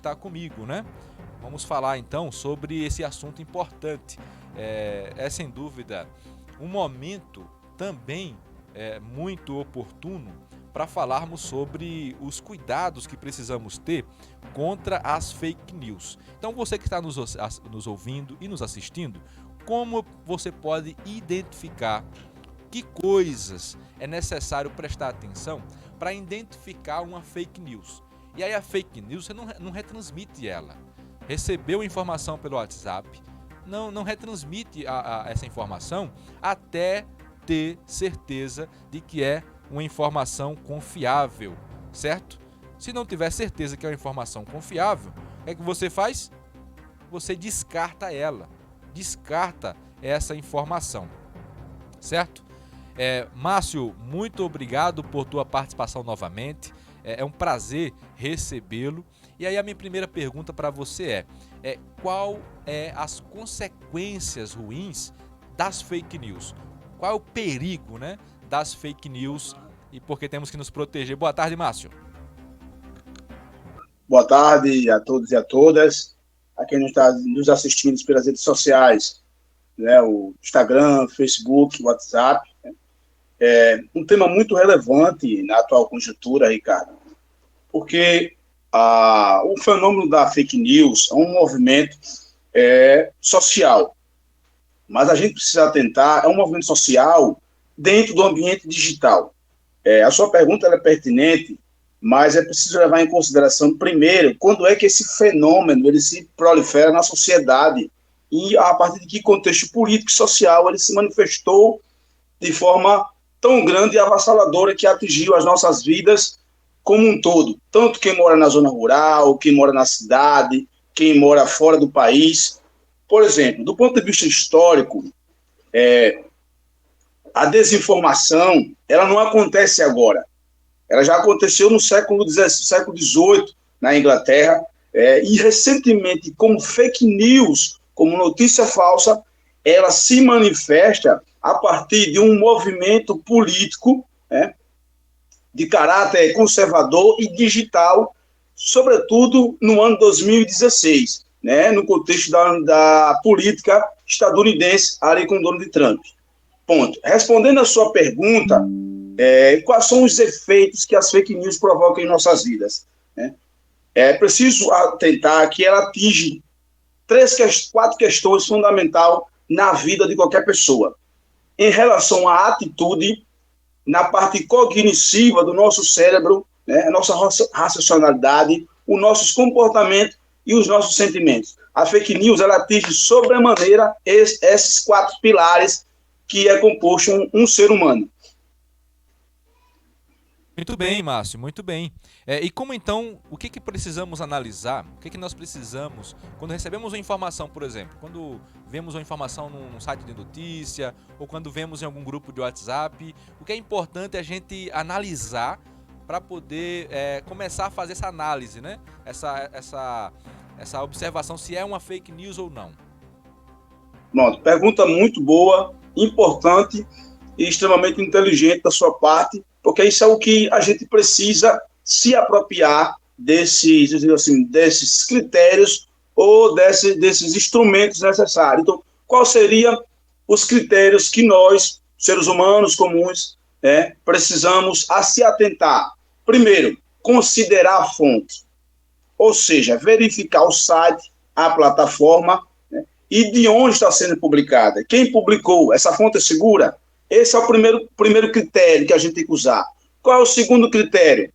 está comigo, né? Vamos falar então sobre esse assunto importante. É sem dúvida um momento também muito oportuno para falarmos sobre os cuidados que precisamos ter contra as fake news. Então você que está nos ouvindo e nos assistindo, como você pode identificar que coisas é necessário prestar atenção para identificar uma fake news? E aí a fake news você não retransmite ela. Recebeu informação pelo WhatsApp, não retransmite essa informação até ter certeza de que é uma informação confiável, certo? Se não tiver certeza que é uma informação confiável, o que é que você faz? Você descarta ela, descarta essa informação, certo? Márcio, muito obrigado por tua participação novamente, é um prazer recebê-lo. E aí a minha primeira pergunta para você qual é as consequências ruins das fake news? Qual é o perigo, né, das fake news e por que temos que nos proteger? Boa tarde, Márcio. Boa tarde a todos e a todas, a quem está nos assistindo pelas redes sociais, né, o Instagram, Facebook, WhatsApp. É um tema muito relevante na atual conjuntura, Ricardo, porque o fenômeno da fake news é um movimento social, mas a gente precisa atentar, é um movimento social dentro do ambiente digital. A sua pergunta é pertinente, mas é preciso levar em consideração, primeiro, quando é que esse fenômeno ele se prolifera na sociedade e a partir de que contexto político e social ele se manifestou de forma tão grande e avassaladora que atingiu as nossas vidas como um todo. Tanto quem mora na zona rural, quem mora na cidade, quem mora fora do país. Por exemplo, do ponto de vista histórico, a desinformação ela não acontece agora. Ela já aconteceu no século XVIII, na Inglaterra, e recentemente, como fake news, como notícia falsa, ela se manifesta a partir de um movimento político de caráter conservador e digital, sobretudo no ano 2016, no contexto da política estadunidense, ali com Donald Trump. Ponto. Respondendo a sua pergunta, quais são os efeitos que as fake news provocam em nossas vidas? É preciso atentar que ela atinge 4 questões fundamentais na vida de qualquer pessoa. Em relação à atitude, na parte cognitiva do nosso cérebro, a nossa racionalidade, os nossos comportamentos e os nossos sentimentos. A fake news ela atinge sobremaneira esses 4 pilares que é composto um ser humano. Muito bem, Márcio, muito bem. E como então, o que precisamos analisar? O que nós precisamos, quando recebemos uma informação, por exemplo, quando vemos uma informação num site de notícia, ou quando vemos em algum grupo de WhatsApp, o que é importante é a gente analisar para poder começar a fazer essa análise, né? Essa observação se é uma fake news ou não. Pronto, pergunta muito boa, importante e extremamente inteligente da sua parte, porque isso é o que a gente precisa se apropriar desses critérios ou desses instrumentos necessários. Então, quais seriam os critérios que nós, seres humanos comuns, precisamos se atentar? Primeiro, considerar a fonte, ou seja, verificar o site, a plataforma, e de onde está sendo publicada. Quem publicou? Essa fonte é segura? Esse é o primeiro critério que a gente tem que usar. Qual é o segundo critério?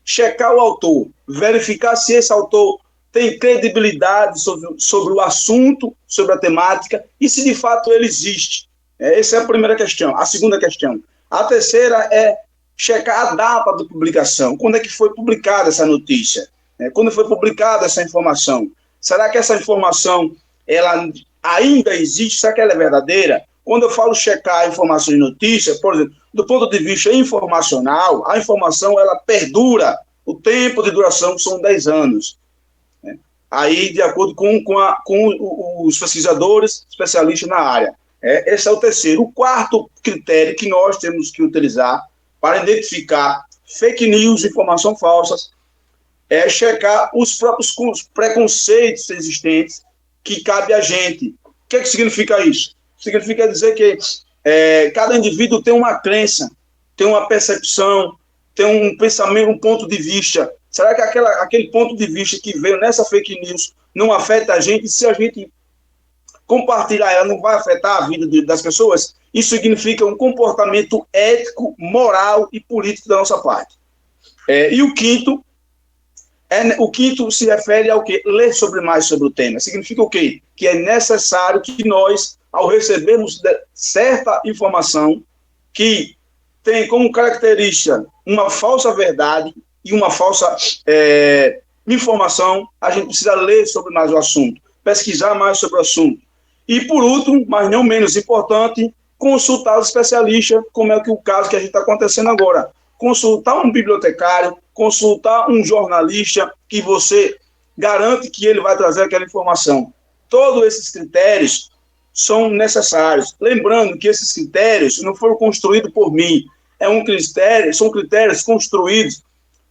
Checar o autor, verificar se esse autor tem credibilidade sobre o assunto, sobre a temática, e se de fato ele existe. Essa é a primeira questão. A segunda questão. A terceira é checar a data da publicação. Quando é que foi publicada essa notícia? Quando foi publicada essa informação? Será que essa informação ela ainda existe? Será que ela é verdadeira? Quando eu falo checar informações e notícias, por exemplo, do ponto de vista informacional, a informação ela perdura, o tempo de duração são 10 anos. Aí, de acordo com os pesquisadores, especialistas na área. Esse é o terceiro. O quarto critério que nós temos que utilizar para identificar fake news, informações falsas, é checar os próprios preconceitos existentes que cabe a gente. O que é que significa isso? Significa dizer que cada indivíduo tem uma crença, tem uma percepção, tem um pensamento, um ponto de vista. Será que aquele ponto de vista que veio nessa fake news não afeta a gente? Se a gente compartilhar ela, não vai afetar a vida das pessoas? Isso significa um comportamento ético, moral e político da nossa parte. E o quinto se refere ao quê? Ler mais sobre o tema. Significa o quê? Que é necessário que nós, ao recebermos certa informação que tem como característica uma falsa verdade e uma falsa informação, a gente precisa ler sobre mais o assunto, pesquisar mais sobre o assunto. E, por último, mas não menos importante, consultar os especialistas, como é o caso que a gente está acontecendo agora. Consultar um bibliotecário, consultar um jornalista que você garante que ele vai trazer aquela informação. Todos esses critérios são necessários. Lembrando que esses critérios não foram construídos por mim, são critérios construídos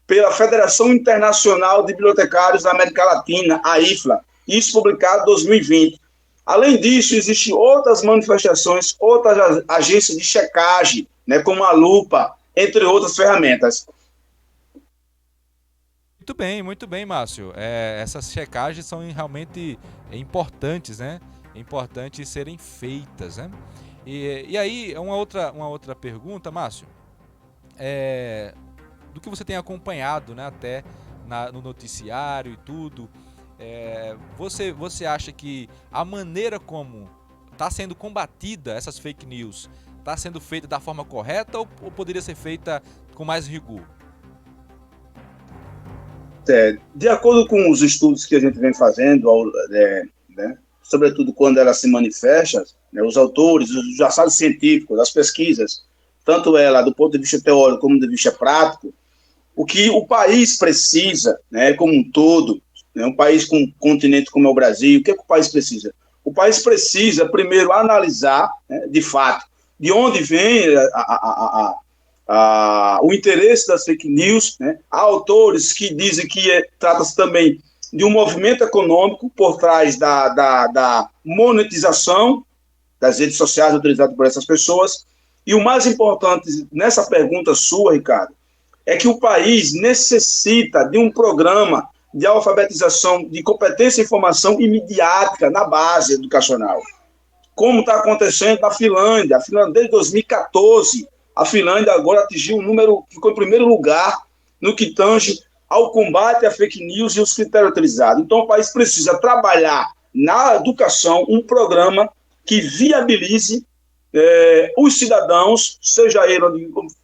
pela Federação Internacional de Bibliotecários da América Latina, a IFLA, isso publicado em 2020. Além disso, existem outras manifestações, outras agências de checagem, né, como a Lupa, entre outras ferramentas. Muito bem, Márcio. Essas checagens são realmente importantes, né? É importante serem feitas, né? E aí, uma outra pergunta, Márcio. Do que você tem acompanhado, né, até no noticiário e tudo, você acha que a maneira como está sendo combatida essas fake news está sendo feita da forma correta ou poderia ser feita com mais rigor? De acordo com os estudos que a gente vem fazendo, né, sobretudo quando ela se manifesta, né, os autores, os achados científicos, as pesquisas, tanto ela do ponto de vista teórico como do vista prático, o que o país precisa, né, como um todo, né, um país com um continente como é o Brasil, o que o país precisa? O país precisa, primeiro, analisar, né, de fato, de onde vem o interesse das fake news, né? Há autores que dizem que trata-se também de um movimento econômico por trás da monetização das redes sociais utilizadas por essas pessoas. E o mais importante nessa pergunta sua, Ricardo, é que o país necessita de um programa de alfabetização, de competência e informação imediática na base educacional. Como está acontecendo na Finlândia. A Finlândia, desde 2014, a Finlândia agora atingiu um número, ficou em primeiro lugar no que tange ao combate à fake news e os critérios utilizados. Então, o país precisa trabalhar na educação um programa que viabilize os cidadãos, seja ele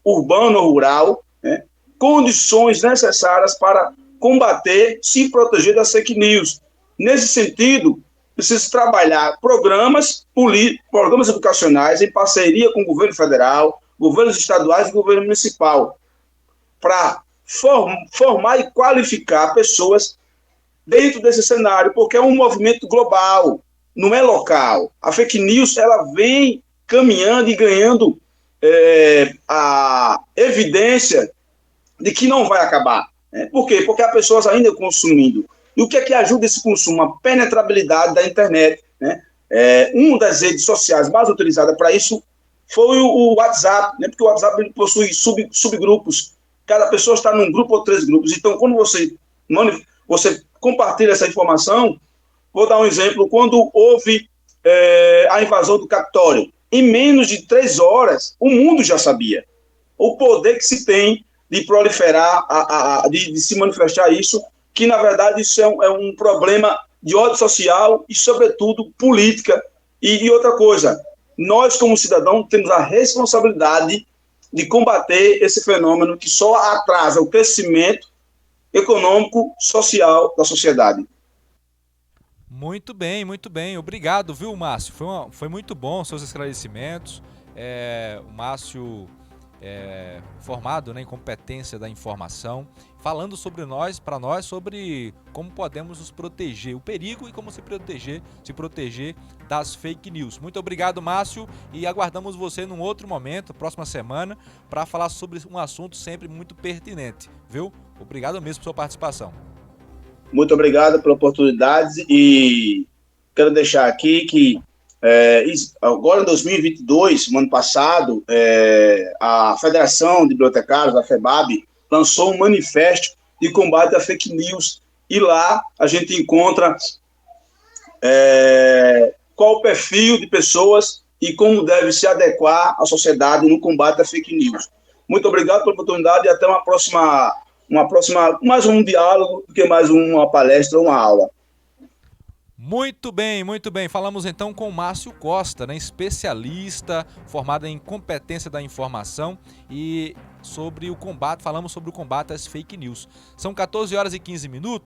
urbano ou rural, né, condições necessárias para combater, se proteger das fake news. Nesse sentido, precisa trabalhar programas educacionais em parceria com o governo federal, governos estaduais e governo municipal, para formar e qualificar pessoas dentro desse cenário, porque é um movimento global, não é local. A fake news ela vem caminhando e ganhando a evidência de que não vai acabar. Né? Por quê? Porque há pessoas ainda consumindo. E o que é que ajuda esse consumo? A penetrabilidade da internet. Né? Uma das redes sociais mais utilizadas para isso foi o WhatsApp, né? Porque o WhatsApp possui subgrupos. Cada pessoa está num grupo ou 3 grupos. Então, quando você compartilha essa informação, vou dar um exemplo, quando houve a invasão do Capitólio, em menos de 3 horas, o mundo já sabia o poder que se tem de proliferar, de se manifestar isso, que, na verdade, isso é um problema de ódio social e, sobretudo, política. E outra coisa, nós, como cidadãos, temos a responsabilidade de combater esse fenômeno que só atrasa o crescimento econômico, social da sociedade. Muito bem. Obrigado, viu, Márcio? Foi muito bom os seus esclarecimentos. O Márcio formado, né, em competência da informação, falando para nós sobre como podemos nos proteger, o perigo e como se proteger das fake news. Muito obrigado, Márcio, e aguardamos você num outro momento, próxima semana, para falar sobre um assunto sempre muito pertinente, viu? Obrigado mesmo por sua participação. Muito obrigado pela oportunidade e quero deixar aqui que agora em 2022, no ano passado, a Federação de Bibliotecários, a FEBAB, lançou um manifesto de combate à fake news e lá a gente encontra qual o perfil de pessoas e como deve se adequar à sociedade no combate à fake news. Muito obrigado pela oportunidade e até uma próxima, mais um diálogo do que mais uma palestra ou uma aula. Muito bem, muito bem. Falamos então com o Márcio Costa, né, especialista, formado em competência da informação e falamos sobre o combate às fake news. São 14 horas e 15 minutos.